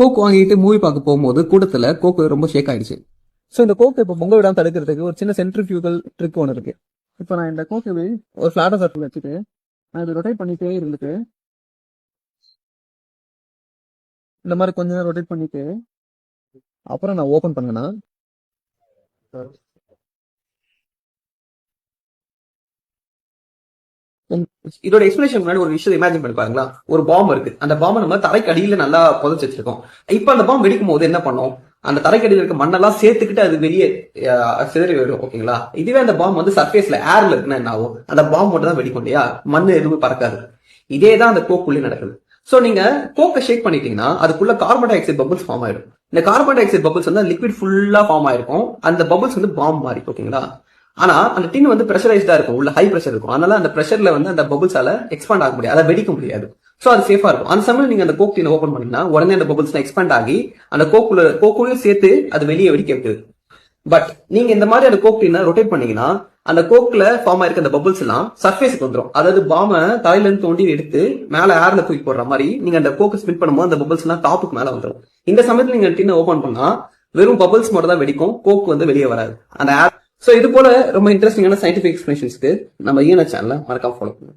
Coke வாங்கிட்டு movie பார்க்க போகும்போது கூட்டத்துல கோக் ரொம்ப ஷேக் ஆயிடுச்சு. ஸோ இந்த கோக் இப்போ பொங்க விடாம தடுக்கிறதுக்கு ஒரு சின்ன சென்ட்ரிஃபியூகல் ட்ரிக் ஒன்று இருக்கு. இப்போ நான் இந்த கோக் ஒரு ஃபிளாட்டா சர்க்கிள் வச்சுட்டு நான் இது ரொட்டேட் பண்ணிட்டே இருந்துட்டு இந்த மாதிரி கொஞ்ச நேரம் ரொட்டேட் பண்ணிட்டு அப்புறம் நான் ஓபன் பண்ணேன்னா இதோட எக்ஸ்பிளேஷன் முன்னாடி ஒரு விஷயம் இமேஜின் பண்ணி பாருங்களா. ஒரு பாம்பு இருக்கு, அந்த பாம்பை நம்ம தரைக்கு அடியில நல்லா புதைச்சு வச்சிருக்கோம். இப்ப அந்த பாம்பு வெடிக்கும் போது என்ன பண்ணும், அந்த தரைக்கடியில் இருக்க மண்ணெல்லாம் சேர்த்துக்கிட்டு அது வெளியே சிதறி வரும். ஓகேங்களா. இதுவே அந்த பாம்பு வந்து சர்ஃபேஸ்ல ஏர்ல இருக்குன்னா என்ன ஆகும், அந்த பாம்பு மட்டும் தான் வெடிக்கும் இல்லையா, மண்ணு எதுவும் பறக்காது. இதேதான் அந்த கோக்குள்ளே நடக்குது. சோ நீங்க கோக்கை ஷேக் பண்ணிட்டீங்கன்னா அதுக்குள்ள carbon dioxide bubbles form ஆயிடும். இந்த கார்பன் டை ஆக்சைடு பபிள்ஸ் வந்து லிக்விட் ஃபுல்லா ஃபார்ம் ஆயிருக்கும். அந்த பபிள்ஸ் வந்து பாம்பு மாதிரி. ஓகேங்களா. ஆனா அந்த டின் வந்து பிரஷரைஸ்டா இருக்கும், உள்ள ஹை பிரஷர் இருக்கும். அதனால அந்த பிரஷர்ல வந்து அந்த பபிள்ஸால எக்ஸ்பாண்ட் ஆக முடியாது, அதை வெடிக்க முடியாது. சோ அது சேஃபா இருக்கும். அந்த சமயம் நீங்க அந்த கோக் டின் ஓபன் பண்ணீங்கன்னா உடனே அந்த பபிள்ஸ் எக்ஸ்பாண்ட் ஆகி அந்த கோக்குள்ளயும் சேர்த்து அது வெளியே வெடிக்க வைக்குது. பட் நீங்க இந்த மாதிரி அந்த கோக் டின்னை ரொட்டேட் பண்ணீங்கன்னா அந்த கோக்ல ஃபார்ம் ஆயிருக்க அந்த பபிள்ஸ் எல்லாம் சர்ஃபேஸ்க்கு வந்துடும். அதாவது பாம தலையில இருந்து தோண்டி எடுத்து மேல ஏர்ல தூக்கி போடுற மாதிரி நீங்க அந்த கோக்கு ஸ்பின் பண்ணும்போது அந்த பபிள்ஸ் எல்லாம் டாப்புக்கு மேல வந்துடும். இந்த சமயத்துல நீங்க டின்னை ஓபன் பண்ணா வெறும் பபிள்ஸ் மட்டும் தான் வெடிக்கும், கோக் வந்து வெளியே வராது அந்த ஏர். சோ இது போல ரொம்ப இன்ட்ரெஸ்டிங்கான சயின்டிபிக் எக்ஸ்பிளேஷன்ஸ்க்கு நம்ம ஈன சேனலை மறக்காம ஃபாலோ பண்ணுங்க.